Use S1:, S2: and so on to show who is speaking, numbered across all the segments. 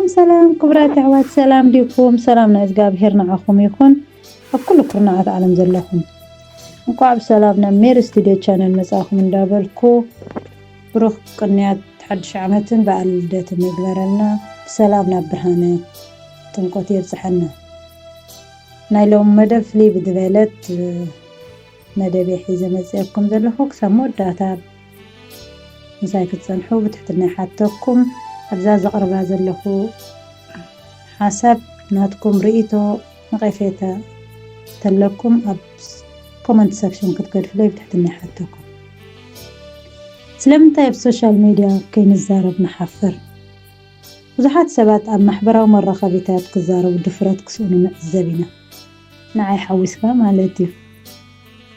S1: سلام كبرات عواد سلام ليكم سلامنا إزقابهر نعاكم يكون بكل كرناعات عالم زلكم نقعب سلامنا مير استديو channel مساكم ندابلكو بروخ قنيات حدش عمتن بقلدات ميقبرلنا سلامنا برهانة تنقوت يبزحنا نايلوم مدف لي بدبالت مدبي حيزة مزيكم زلخو كسامو الداتا مسايكة تسنحو بتحتلنا حاتوكم أبزاز أقربها زلخو حسب ناتكم رئيتو نغيفيتا تلكم أبس كومنت سكشن كتقول فلي بتحتلنا حاتوكم سلمتا بسوشيال ميديا كين الزارب محفر وزحات سبات أب محبرة ومرة خبيتات كزارب ودفرات كسونو نأزبينا نعي حويسكا مالتي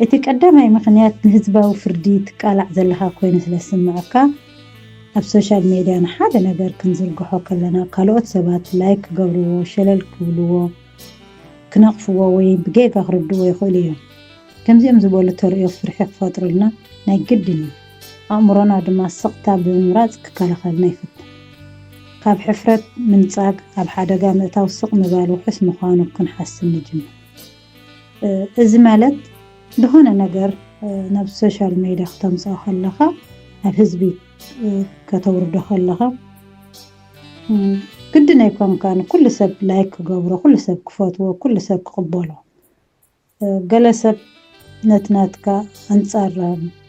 S1: اتي قدامي مخنيات نهزبا وفردي تقالع زلها كوين سلسمعكا ኣብ ሶሻል ሚዲያ ንሓደ ነገር ክንዝርግሖ ከለና ካልኦት ሰባት ላይክ ገብርዎ ሸለል ክብልዎ ክነቕፍዎ ወይ ብጌጋ ክርድዎ ይኽእሉ እዮም ከምዚኦም ዝበሉ ተርእዮ ፍርሒ ክፈጥሩልና ናይ ግድን እዩ ኣእምሮና ድማ ስቕታ ብምምራፅ ክከላኸልና ይፍትን ካብ ሕፍረት ምንፃግ ኣብ ሓደጋ ምእታው ስቕ ምባል ውሕስ ምዃኑ ክንሓስብ ንጅምር እዚ ማለት ዝኾነ ነገር ናብ ሶሻል ሚዲያ ክተምፅኦ ከለኻ ኣብ ህዝቢ كتورده خلها قدنا يكون كان كل سب لايك قبره كل سب كفاتوه كل سب قبله جلسة نتناتك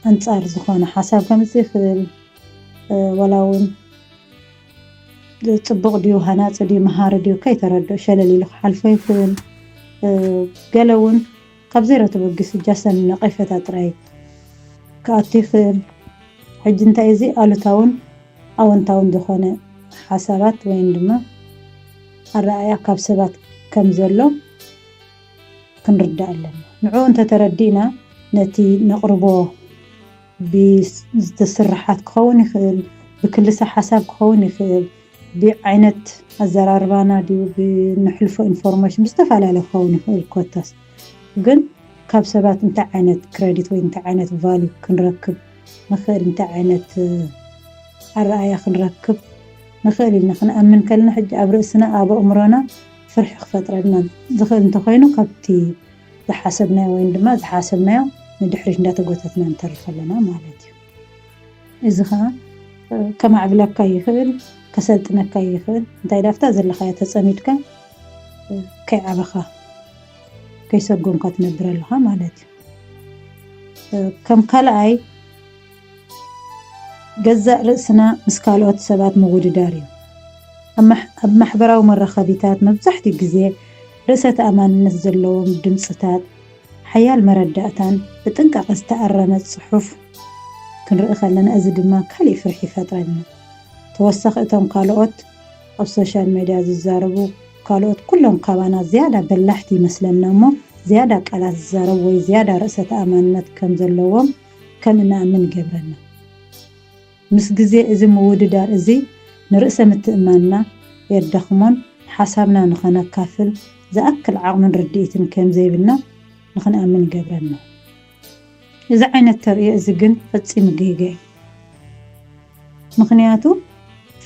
S1: أنصار زخانة حسب كم زيخل ولون تطبق ديو هنات ديو مهار ديو كي ترد شللي لخ حلفين قالون قبزيرة تبقى سجاسن نقفة تراي كاتيخل حج انت ايزي قالتاون او انتاون دخونه حسابات وين دما الرأي كاب سبات كم زلو ክንርዳእ ኣለና ንዑ እንተተረዲእና ነቲ ነቕርቦ ብዝተስርሓት ክኸውን ይኽእል ብክልሳ ሓሳብ ክኸውን ይኽእል ብዓይነት ኣዘራርባና ድዩ ብንሕልፎ ኢንፎርሜሽን ብዝተፈላለየ ክኸውን ይኽእል ኮታስ ግን ካብ ሰባት እንታይ ዓይነት ክሬዲት ወይ እንታይ ዓይነት ቫልዩ ክንረክብ ንኽእል እንታይ ዓይነት ኣረኣያ ክንረክብ ንኽእል ኢልና ክንኣምን ከለና ሕጂ ኣብ ርእስና ኣብ ኣእምሮና ፍርሒ ክፈጥረልና ዝኽእል እንተኾይኑ ካብቲ ዝሓሰብናዮ ወይ ድማ ዝሓሰብናዮ ንድሕሪት እንዳተጎተትና ንተርፍ ኣለና ማለት እዩ እዚ ከዓ ከማዕብለካ ይኽእል ከሰልጥነካ ይኽእል እንታይ ዳፍታ ዘለኻዮ ተፀሚድካ ከይዓበኻ ከይሰጎምካ ትነብር ኣለኻ ማለት እዩ ከም ካልኣይ ገዛእ ርእስና ምስ ካልኦት ሰባት ምውድዳር እዩ ኣብ ማሕበራዊ መራኸቢታት መብዛሕትኡ ግዜ ርእሰ ተኣማንነት ዘለዎም ድምፅታት ሓያል መረዳእታን ብጥንቃቐ ዝተኣረመ ፅሑፍ ክንርኢ ከለና እዚ ድማ ካሊእ ፍርሒ ይፈጥረልና ተወሳኺ እቶም ካልኦት ኣብ ሶሻል ሚድያ ዝዛረቡ ካልኦት ኩሎም ካባና ዝያዳ በላሕቲ ይመስለና እሞ ዝያዳ ቃላት ዝዛረቡ ወይ ዝያዳ ርእሰ ተኣማንነት ከም ዘለዎም ከም እንኣምን ይገብረና ምስ ግዜ እዚ ምውድዳር እዚ ንርእሰ ምትእማንና የዳኽሞን ሓሳብና ንኸነካፍል ዝኣክል ዓቕምን ርድኢትን ከም ዘይብልና ንኽንኣምን ይገብረና እዚ ዓይነት ተርእዮ እዚ ግን ፈፂሙ ጌጋ ምክንያቱ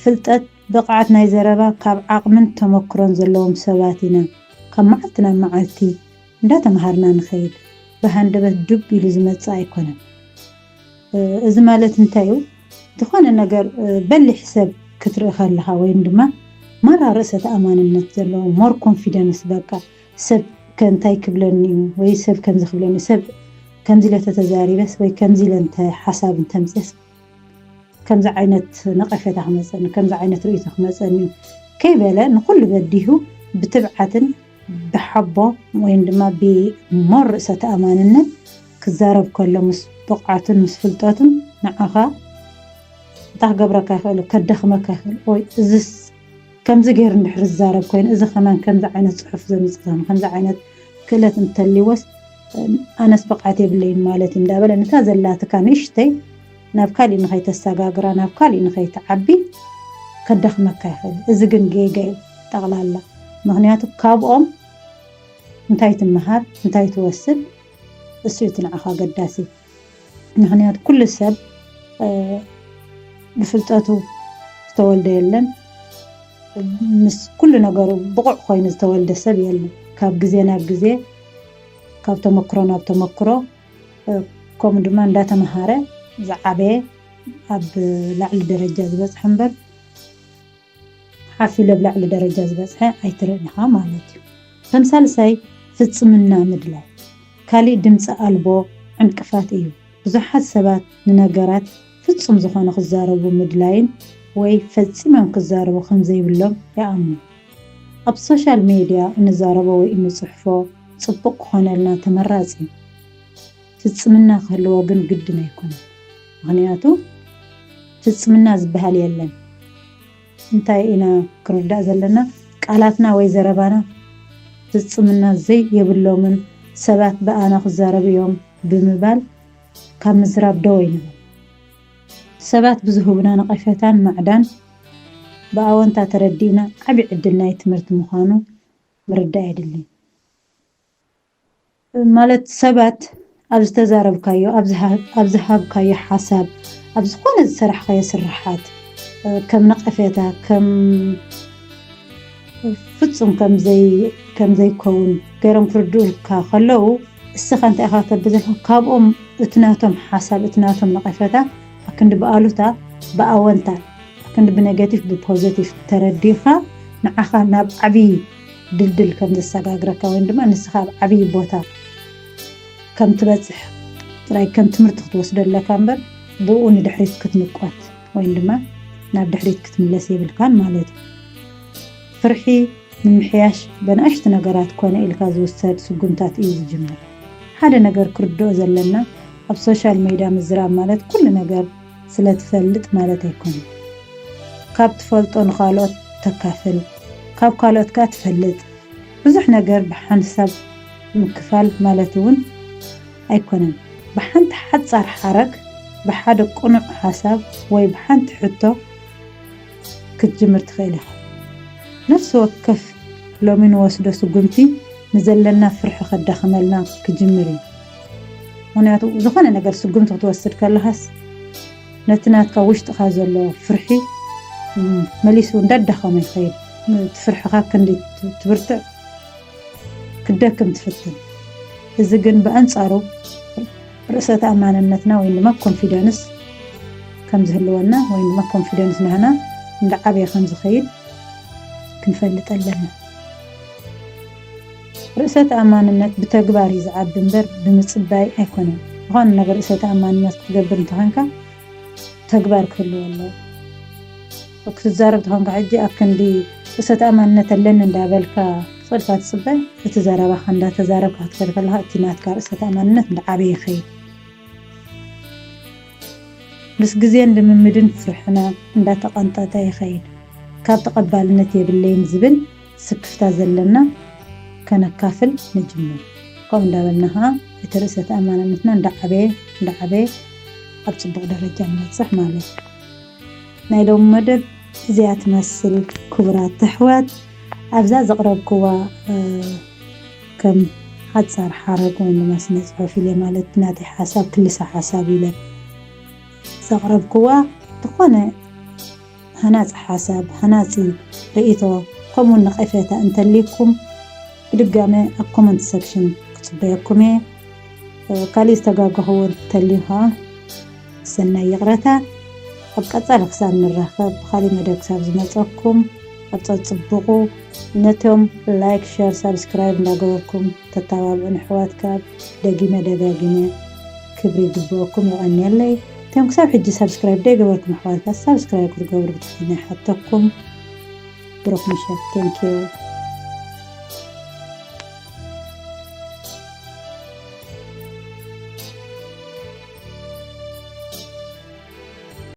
S1: ፍልጠት ብቕዓት ናይ ዘረባ ካብ ዓቕምን ተመክሮን ዘለዎም ሰባት ኢና ካብ መዓልቲ ናብ መዓልቲ እንዳተምሃርና ንኸይድ ብሃንደበት ዱብ ኢሉ ዝመፅእ ኣይኮነን እዚ ማለት እንታይ እዩ ዝኾነ ነገር በሊሕ ሰብ ክትርኢ ከለኻ ወይ ድማ ማራ ርእሰ ተኣማንነት ዘለዎ ሞር ኮንፊደንስ በቃ ሰብ ከንታይ ክብለኒ ወይ ሰብ ከምዚ ክብለኒ ሰብ ከምዚ ለተተዛሪበስ ወይ ከምዚ ለንተ ሓሳብ እንተምፅስ ከምዚ ዓይነት ነቐፈታ ክመፀኒ ከምዚ ዓይነት ርእይቶ ክመፀኒ ከይበለ ንኩሉ በዲሁ ብትብዓትን ብሓቦ ወይ ድማ ብሞር ርእሰ ተኣማንነት ክዛረብ ከሎ ምስ ብቕዓትን ምስ ፍልጠትን ንዓኻ ታገብረካ ይኽእል ከደኽመካ ይኽእል ወይ እዚስ ከምዚ ገይር እንድሕር ዝዛረብ ኮይኑ እዚ ከማን ከምዚ ዓይነት ፅሑፍ ዘምፅእ ከምዚ ዓይነት ክእለት እንተልይወስ ኣነስ ብቕዓት የብለይን ማለት እዩ እንዳበለ ነታ ዘላትካ ንእሽተይ ናብ ካሊእ ንኸይተሰጋግራ ናብ ካሊእ ንኸይትዓቢ ከደኽመካ ይኽእል እዚ ግን ጌጋ እዩ ጠቕላላ ምክንያቱ ካብኦም እንታይ ትመሃር እንታይ ትወስድ እሱ እቲ ንዓኻ ገዳሲ ምክንያቱ ኩሉ ሰብ ብፍልጠቱ ዝተወልደ የለን ምስ ኩሉ ነገሩ ብቑዕ ኮይኑ ዝተወልደ ሰብ የለን ካብ ግዜ ናብ ግዜ ካብ ተመክሮ ናብ ተመክሮ ከምኡ ድማ እንዳተምሃረ ዝዓበየ ኣብ ላዕሊ ደረጃ ዝበፅሐ እምበር ሓፊሉ ኣብ ላዕሊ ደረጃ ዝበፅሐ ኣይትርእን ኢኻ ማለት እዩ ከም ሳልሳይ ፍፅምና ምድላይ ካሊእ ድምፂ ኣልቦ ዕንቅፋት እዩ ብዙሓት ሰባት ንነገራት ፍጹም ዝኾነ ክዛረቡ ምድላይን ወይ ፈፂሞም ክዛረቡ ከም ዘይብሎም ይኣምኑ ኣብ ሶሻል ሚድያ እንዛረቦ ወይ እንፅሕፎ ፅቡቅ ክኾነልና ተመራፂ ፍፅምና ክህልዎ ግን ግድን ኣይኮነን ምክንያቱ ፍፅምና ዝበሃል የለን እንታይ ኢና ክንርዳእ ዘለና ቃላትና ወይ ዘረባና ፍፅምና ዘይ የብሎምን ሰባት በኣና ክዛረቡ እዮም ብምባል ካብ ምዝራብ ደው ይንብል ሰባት ብዝህቡና ነቐፈታን ማዕዳን ብኣወንታ ተረዲእና ዓብይ ዕድል ናይ ትምህርቲ ምዃኑ ምርዳእ የድልይ ማለት ሰባት ኣብ ዝተዛረብካዮ ኣብ ዝሃብካዮ ሓሳብ ኣብ ዝኾነ ዝሰራሕካዮ ስራሓት ከም ነቐፈታ ከም ፍጹም ከም ዘይከውን ገይሮም ክርድኡልካ ከለዉ እስኻ እንታይ ኢኻ ተብዘልካ ካብኦም እትናቶም ሓሳብ እትናቶም ነቐፈታ ኣክንዲ ብኣሉታ ብኣወንታ ኣክንዲ ብኔጋቲቭ ብፖዚቲቭ ተረዲእካ ንዓኻ ናብ ዓብይ ድልድል ከም ዘሰጋግረካ ወይ ድማ ንስኻ ኣብ ዓብይ ቦታ ከም ትበፅሕ ጥራይ ከም ትምህርቲ ክትወስደለካ እምበር ብኡ ንድሕሪት ክትንቋት ወይ ድማ ናብ ድሕሪት ክትምለስ የብልካን ማለት እዩ ፍርሒ ንምሕያሽ በንኣሽቲ ነገራት ኮነ ኢልካ ዝውሰድ ስጉምታት እዩ ዝጅምር ሓደ ነገር ክርድኦ ዘለና ኣብ ሶሻል ሚድያ ምዝራብ ማለት ኩሉ ነገር ስለትፈልጥ ማለት ኣይኮነን ካብ ትፈልጦ ንኻልኦት ተካፍል ካብ ካልኦት ካ ትፈልጥ ብዙሕ ነገር ብሓንሳብ مكفال مالتون أيكونن بحنت حد صار حرك بحد قنع حساب ويبحنت حتى كتجمر تخيلها نفس وكف لو من وسدو سقمتي نزلنا فرح خد خملنا كجمري وناتو زخنا نقر سقمت توسد كلهاس نتنات كوشت خازلو فرحي مليسو ندد خمي خير تفرح خاك اللي تبرتع كداكم تفتن إذا جن بأنصارو رأسة أمانتنا وين ما كونفيدنس كم زهلونا وين ما كونفيدنس نحنا ندعبي خمس خير كنفلت لنا رأسة أمانتنا بتجباري زعب بنبر بمصباي أيكونن هون نجر رأسة أمانتنا تجبر انتهانك تجبار كله والله وقت الزارب هون قاعد أكن لي رأسة أمانتنا لنا ندابلك صرفات صبا تزارب خندا تزارب كاتكلف لها تينات كارسة أمانتنا ندعبي خير بس جزين لممدن فرحنا عند تقنطة يخيل كاب تقبلنا بالليل زبل سكفتا زلنا كان كافل نجمع قوم دابلناها يترسة أمانتنا ندعبي أبصبق درجة من الصح مالي نايلوم مدب زي تمثل كبرات تحوات أبزاز أقرب كوا كم حد صار حرق وإنه ما سنسعو في لي مالتنا حساب كل حسابي لك أقرب كوا تقونا هناس حساب هناسي رئيتو قوموا نقفتا أنت ليكم بدقامي الكومنت سكشن كتبيكمي كالي استقاقه تليها سنة يغرتا أبقى صالح سان الرخب خالي مدك ساب زمتكم أتصبقوا نتهم لايك شير سبسكرايب نقولكم تتابعوا حواتك دقيمة كبري دبوكم يغني اللي تم كسب حجي سبسكرايب داي قبلكم حوالك سبسكرايب كتقبلوا بتحدينا حتىكم بروح مشاك ثانك يو